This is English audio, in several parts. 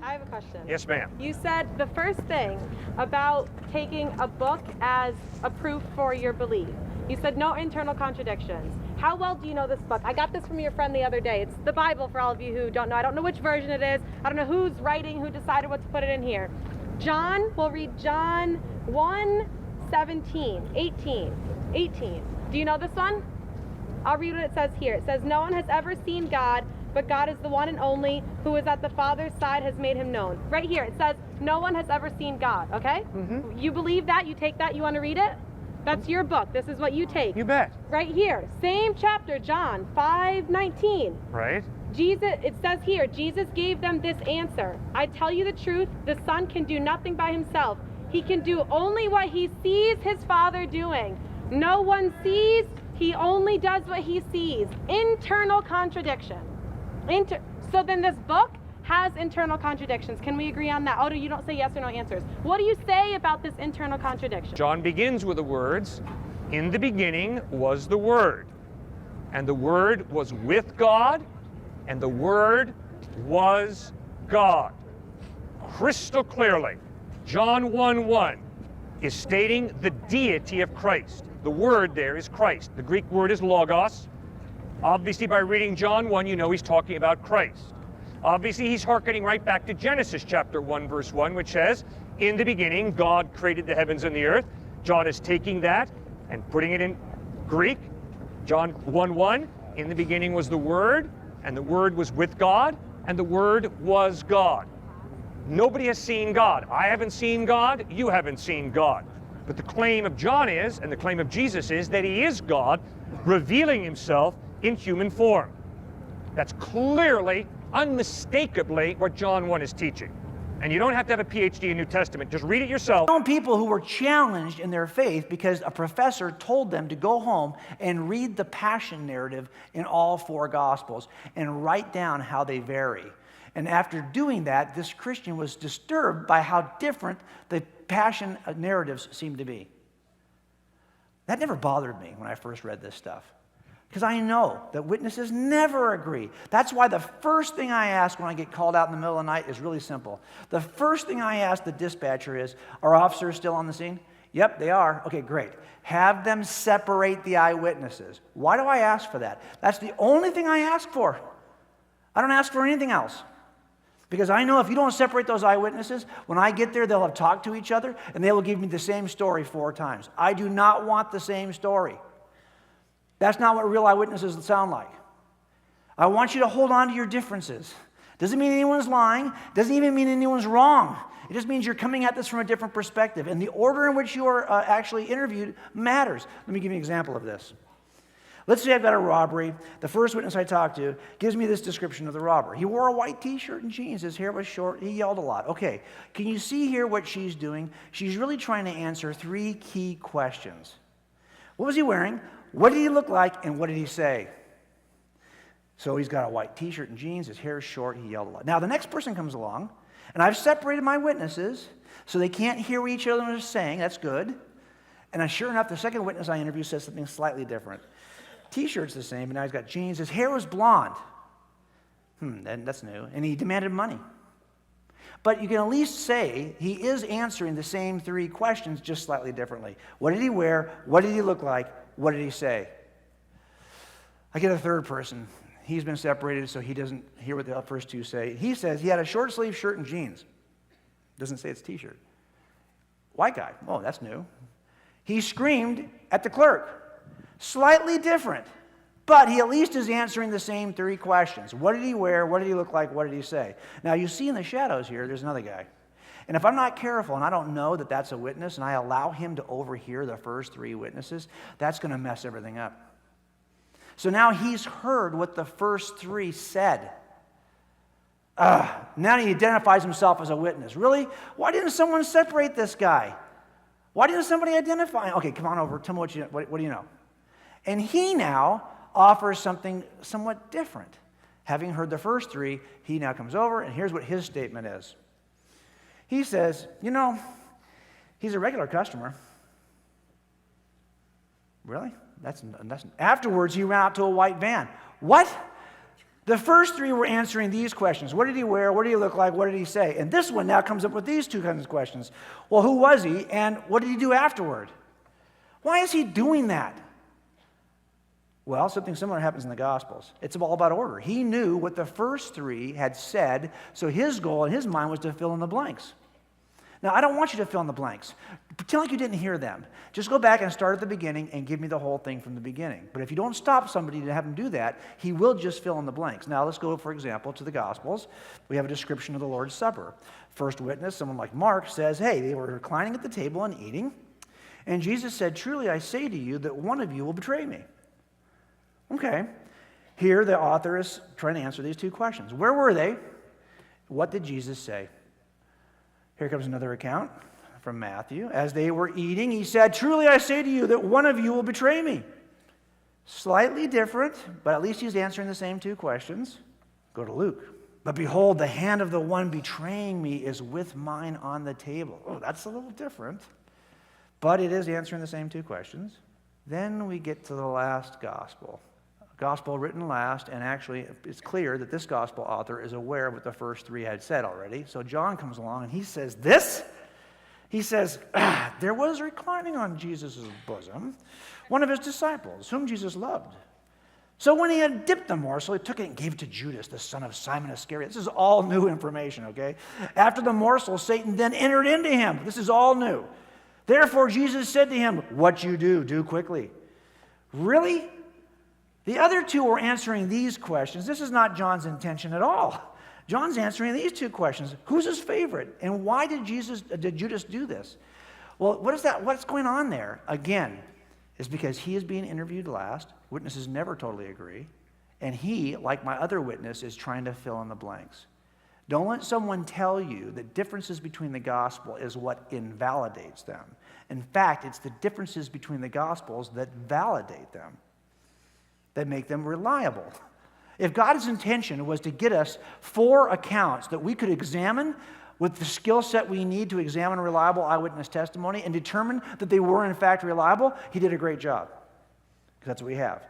I have a question. Yes, ma'am. You said the first thing about taking a book as a proof for your belief. You said no internal contradictions. How well do you know this book? I got this from your friend the other day. It's the Bible for all of you who don't know. I don't know which version it is. I don't know who's writing, who decided what to put it in here. We'll read John 1:17, 18. Do you know this one? I'll read what it says here. It says, no one has ever seen God, but God is the one and only who is at the Father's side has made him known. Right here, it says, no one has ever seen God, okay? Mm-hmm. You believe that? You take that? You want to read it? That's your book. This is what you take. You bet. Right here, same chapter, John 5:19. Right. It says here, Jesus gave them this answer. I tell you the truth, the Son can do nothing by himself. He can do only what he sees his Father doing. No one sees, he only does what he sees. Internal contradiction. So then this book has internal contradictions. Can we agree on that? Odo, you don't say yes or no answers. What do you say about this internal contradiction? John begins with the words, in the beginning was the Word, and the Word was with God, and the Word was God. Crystal clearly, John 1:1 is stating the deity of Christ. The word there is Christ. The Greek word is logos. Obviously, by reading John 1, you know he's talking about Christ. Obviously, he's hearkening right back to Genesis chapter 1, verse 1, which says, in the beginning, God created the heavens and the earth. John is taking that and putting it in Greek. John 1:1, in the beginning was the Word, and the Word was with God, and the Word was God. Nobody has seen God. I haven't seen God. You haven't seen God. But the claim of John is, and the claim of Jesus is, that he is God, revealing himself in human form. That's clearly, unmistakably what John 1 is teaching. And you don't have to have a PhD in New Testament. Just read it yourself. Known people who were challenged in their faith because a professor told them to go home and read the Passion narrative in all four Gospels and write down how they vary. And after doing that, this Christian was disturbed by how different the Passion narratives seemed to be. That never bothered me when I first read this stuff, because I know that witnesses never agree. That's why the first thing I ask when I get called out in the middle of the night is really simple. The first thing I ask the dispatcher is, are officers still on the scene? Yep, they are. Okay, great. Have them separate the eyewitnesses. Why do I ask for that? That's the only thing I ask for. I don't ask for anything else. Because I know if you don't separate those eyewitnesses, when I get there, they'll have talked to each other, and they will give me the same story 4 times. I do not want the same story. That's not what real eyewitnesses sound like. I want you to hold on to your differences. Doesn't mean anyone's lying. Doesn't even mean anyone's wrong. It just means you're coming at this from a different perspective. And the order in which you are actually interviewed matters. Let me give you an example of this. Let's say I've got a robbery. The first witness I talked to gives me this description of the robber. He wore a white t-shirt and jeans. His hair was short. He yelled a lot. Okay, can you see here what she's doing? She's really trying to answer 3 key questions. What was he wearing? What did he look like? And what did he say? So he's got a white t-shirt and jeans. His hair is short. He yelled a lot. Now the next person comes along, and I've separated my witnesses so they can't hear what each other is saying. That's good. And sure enough, the second witness I interview says something slightly different. T-shirt's the same, but now he's got jeans. His hair was blonde. That's new. And he demanded money. But you can at least say he is answering the same 3 questions just slightly differently. What did he wear? What did he look like? What did he say? I get a third person. He's been separated, so he doesn't hear what the first 2 say. He says he had a short sleeve shirt and jeans. Doesn't say it's a t-shirt. White guy. Oh, that's new. He screamed at the clerk. Slightly different, but he at least is answering the same 3 questions. What did he wear? What did he look like? What did he say? Now, you see in the shadows here, there's another guy. And if I'm not careful and I don't know that that's a witness and I allow him to overhear the first 3 witnesses, that's going to mess everything up. So now he's heard what the first 3 said. Now he identifies himself as a witness. Really? Why didn't someone separate this guy? Why didn't somebody identify him? Okay, come on over. Tell me what do you know? And he now offers something somewhat different. Having heard the first 3, he now comes over, and here's what his statement is. He says, he's a regular customer. Really? That's. Afterwards, he ran out to a white van. What? The first three were answering these questions. What did he wear? What did he look like? What did he say? And this one now comes up with these two kinds of questions. Well, who was he? And what did he do afterward? Why is he doing that? Well, something similar happens in the Gospels. It's all about order. He knew what the first three had said, so his goal in his mind was to fill in the blanks. Now, I don't want you to fill in the blanks. Pretend like you didn't hear them. Just go back and start at the beginning and give me the whole thing from the beginning. But if you don't stop somebody to have him do that, he will just fill in the blanks. Now, let's go, for example, to the Gospels. We have a description of the Lord's Supper. First witness, someone like Mark, says, hey, they were reclining at the table and eating. And Jesus said, truly I say to you that one of you will betray me. Okay. Here the author is trying to answer these two questions. Where were they? What did Jesus say? Here comes another account from Matthew. As they were eating, he said, truly I say to you that one of you will betray me. Slightly different, but at least he's answering the same two questions. Go to Luke. But behold, the hand of the one betraying me is with mine on the table. Oh, that's a little different. But it is answering the same two questions. Then we get to the last gospel. Gospel written last, and actually it's clear that this gospel author is aware of what the first three had said already. So John comes along and he says this. He says, there was reclining on Jesus' bosom one of his disciples, whom Jesus loved. So when he had dipped the morsel, he took it and gave it to Judas, the son of Simon Iscariot. This is all new information, okay? After the morsel, Satan then entered into him. This is all new. Therefore, Jesus said to him, what you do quickly. Really? The other two were answering these questions. This is not John's intention at all. John's answering these two questions. Who's his favorite? And why did Judas do this? Well, what's going on there? Again, is because he is being interviewed last. Witnesses never totally agree. And he, like my other witness, is trying to fill in the blanks. Don't let someone tell you that differences between the gospel is what invalidates them. In fact, it's the differences between the gospels that validate them, that make them reliable. If God's intention was to get us 4 accounts that we could examine with the skill set we need to examine reliable eyewitness testimony and determine that they were in fact reliable, he did a great job. Because that's what we have.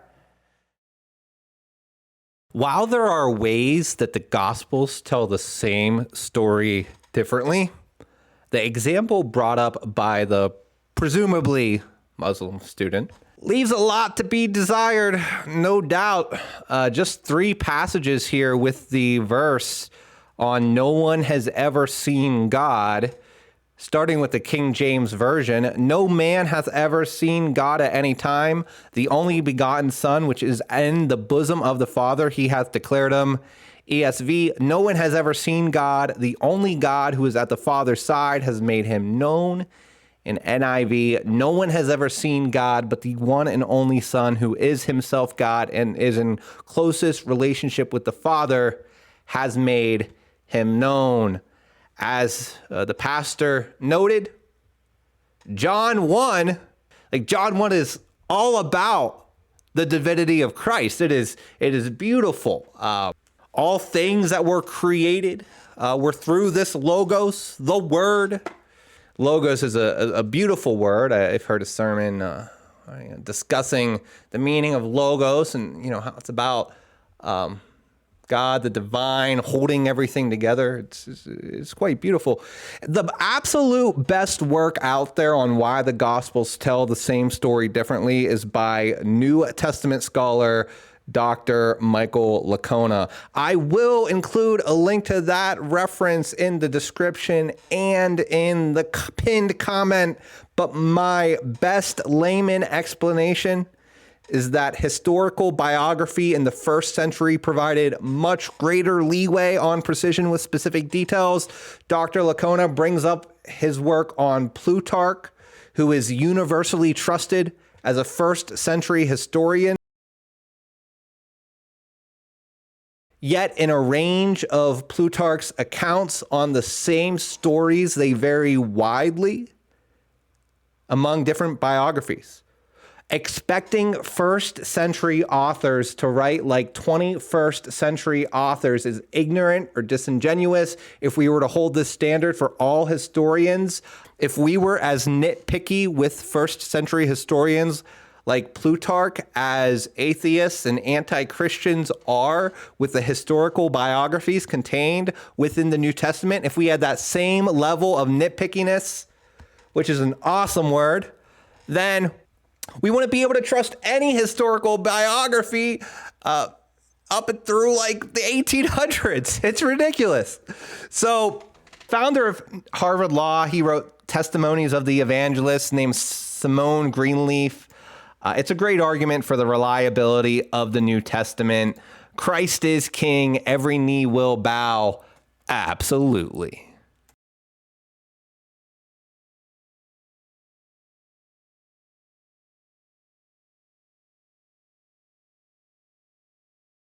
While there are ways that the Gospels tell the same story differently, the example brought up by the presumably Muslim student leaves a lot to be desired, no doubt. Just 3 passages here with the verse on no one has ever seen God, starting with the King James Version. No man hath ever seen God at any time. The only begotten Son, which is in the bosom of the Father, he hath declared him. ESV, no one has ever seen God. The only God who is at the Father's side has made him known. In NIV, no one has ever seen God, but the one and only Son, who is himself God and is in closest relationship with the Father, has made him known. As the pastor noted, John 1 is all about the divinity of Christ. It is beautiful. All things that were created were through this logos, the Word. Logos is a beautiful word. I've heard a sermon discussing the meaning of logos and how it's about God, the divine, holding everything together. It's quite beautiful. The absolute best work out there on why the Gospels tell the same story differently is by New Testament scholar Dr. Michael Licona. I will include a link to that reference in the description and in the pinned comment, but my best layman explanation is that historical biography in the first century provided much greater leeway on precision with specific details. Dr. Licona brings up his work on Plutarch, who is universally trusted as a first century historian. Yet in a range of Plutarch's accounts on the same stories, they vary widely among different biographies. Expecting first century authors to write like 21st century authors is ignorant or disingenuous. If we were to hold this standard for all historians, if we were as nitpicky with first century historians like Plutarch as atheists and anti-Christians are with the historical biographies contained within the New Testament, if we had that same level of nitpickiness, which is an awesome word, then we wouldn't be able to trust any historical biography up and through like the 1800s. It's ridiculous. So, founder of Harvard Law, he wrote Testimonies of the Evangelists, named Simone Greenleaf. It's a great argument for the reliability of the New Testament. Christ is king, every knee will bow. Absolutely.